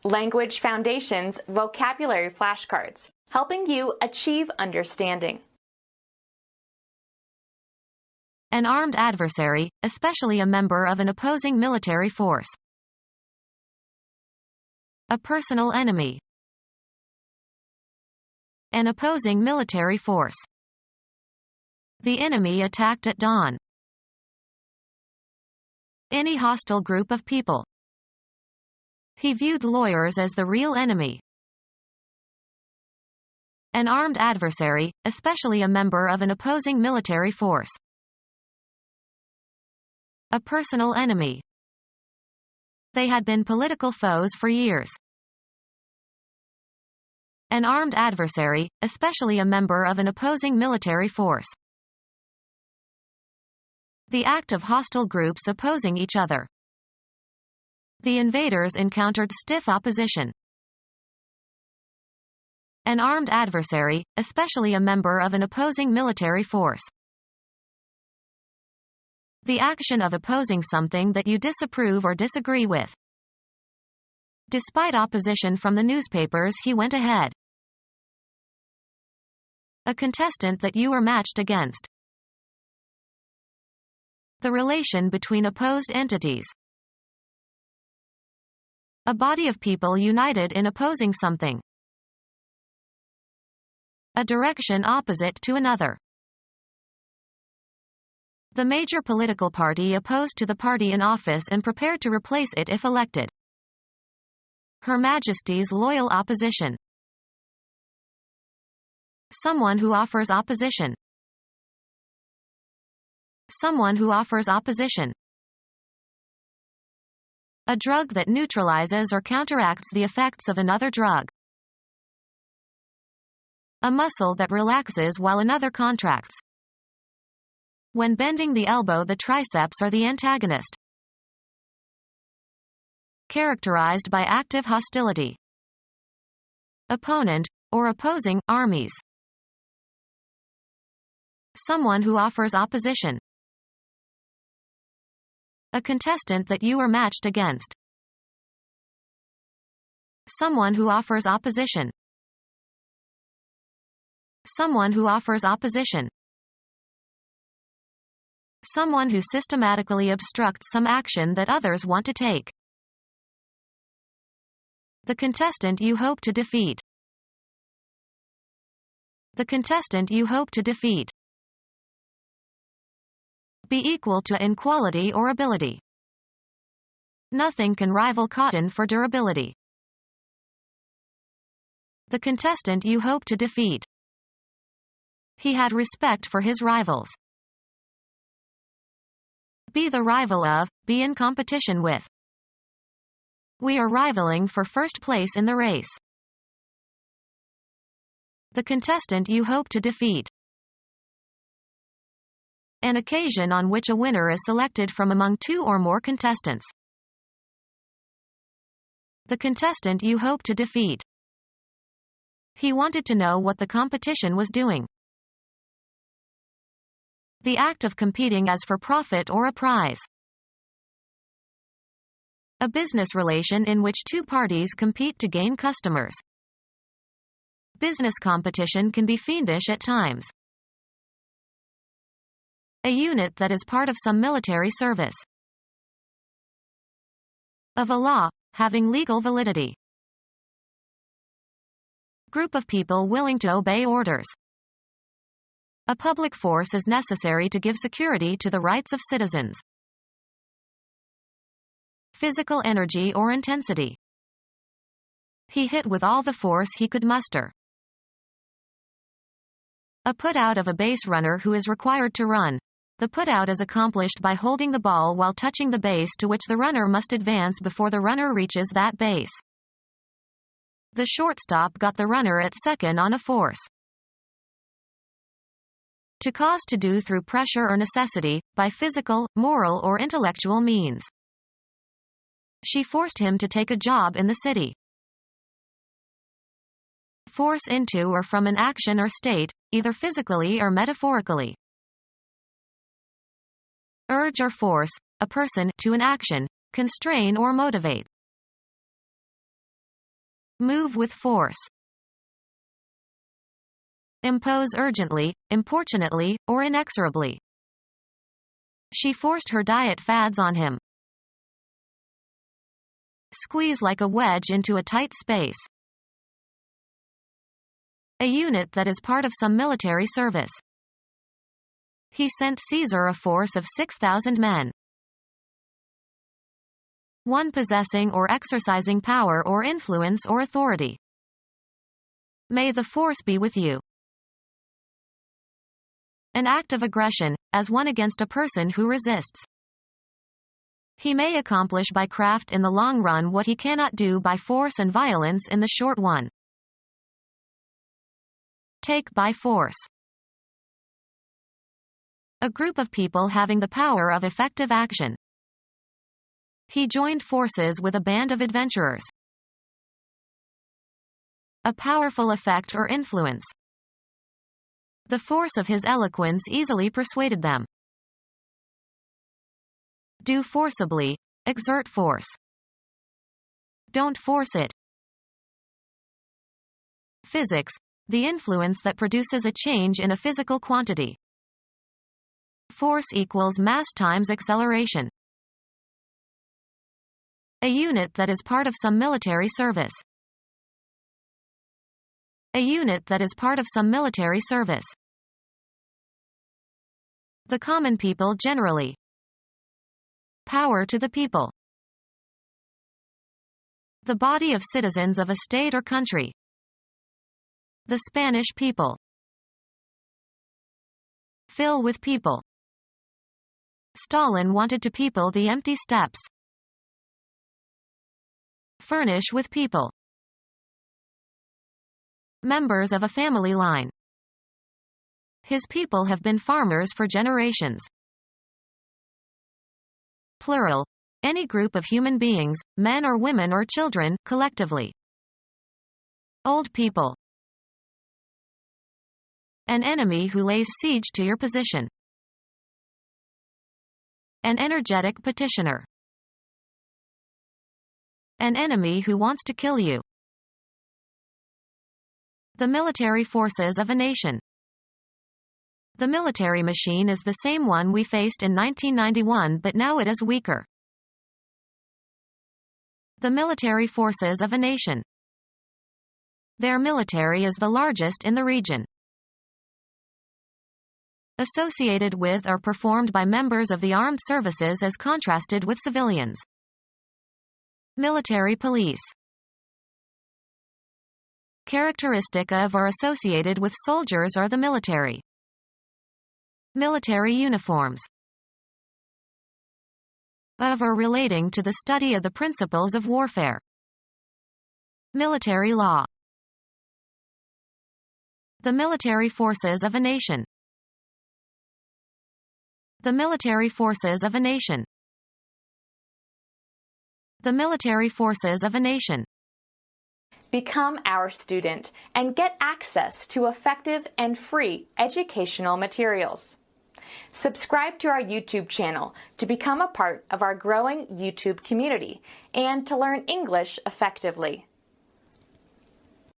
Language Foundations Vocabulary Flashcards, helping you achieve understanding. An armed adversary, especially a member of an opposing military force. A personal enemy. An opposing military force. The enemy attacked at dawn. Any hostile group of people. He viewed lawyers as the real enemy. An armed adversary, especially a member of an opposing military force. A personal enemy. They had been political foes for years. An armed adversary, especially a member of an opposing military force. The act of hostile groups opposing each other. The invaders encountered stiff opposition. An armed adversary, especially a member of an opposing military force. The action of opposing something that you disapprove or disagree with. Despite opposition from the newspapers, he went ahead. A contestant that you were matched against. The relation between opposed entities. A body of people united in opposing something. A direction opposite to another. The major political party opposed to the party in office and prepared to replace it if elected. Her Majesty's loyal opposition. Someone who offers opposition. Someone who offers opposition. A drug that neutralizes or counteracts the effects of another drug. A muscle that relaxes while another contracts. When bending the elbow, the triceps are the antagonist. Characterized by active hostility. Opponent, or opposing, armies. Someone who offers opposition. A contestant that you were matched against. Someone who offers opposition. Someone who offers opposition. Someone who systematically obstructs some action that others want to take. The contestant you hope to defeat. The contestant you hope to defeat. Be equal to in quality or ability. Nothing can rival cotton for durability. The contestant you hope to defeat. He had respect for his rivals. Be the rival of, be in competition with. We are rivaling for first place in the race. The contestant you hope to defeat. An occasion on which a winner is selected from among two or more contestants. The contestant you hope to defeat. He wanted to know what the competition was doing. The act of competing as for profit or a prize. A business relation in which two parties compete to gain customers. Business competition can be fiendish at times. A unit that is part of some military service. Of a law, having legal validity. Group of people willing to obey orders. A public force is necessary to give security to the rights of citizens. Physical energy or intensity. He hit with all the force he could muster. A put-out of a base runner who is required to run. The put-out is accomplished by holding the ball while touching the base to which the runner must advance before the runner reaches that base. The shortstop got the runner at second on a force. To cause to do through pressure or necessity, by physical, moral or intellectual means. She forced him to take a job in the city. Force into or from an action or state, either physically or metaphorically. Urge or force, a person, to an action, constrain or motivate. Move with force. Impose urgently, importunately, or inexorably. She forced her diet fads on him. Squeeze like a wedge into a tight space. A unit that is part of some military service. He sent Caesar a force of 6,000 men. One possessing or exercising power or influence or authority. May the force be with you. An act of aggression, as one against a person who resists. He may accomplish by craft in the long run what he cannot do by force and violence in the short one. Take by force. A group of people having the power of effective action. He joined forces with a band of adventurers. A powerful effect or influence. The force of his eloquence easily persuaded them. Do forcibly, exert force. Don't force it. Physics, the influence that produces a change in a physical quantity. Force equals mass times acceleration. A unit that is part of some military service. A unit that is part of some military service. The common people generally. Power to the people. The body of citizens of a state or country. The Spanish people. Fill with people. Stalin wanted to people the empty steppes. Furnish with people. Members of a family line. His people have been farmers for generations. Plural. Any group of human beings, men or women or children, collectively. Old people. An enemy who lays siege to your position. An energetic petitioner. An enemy who wants to kill you. The military forces of a nation. The military machine is the same one we faced in 1991, but now it is weaker. The military forces of a nation. Their military is the largest in the region. Associated with or performed by members of the armed services as contrasted with civilians. Military police. Characteristic of or associated with soldiers or the military. Military uniforms. Of or relating to the study of the principles of warfare. Military law. The military forces of a nation. The military forces of a nation. The military forces of a nation. Become our student and get access to effective and free educational materials. Subscribe to our YouTube channel to become a part of our growing YouTube community and to learn English effectively.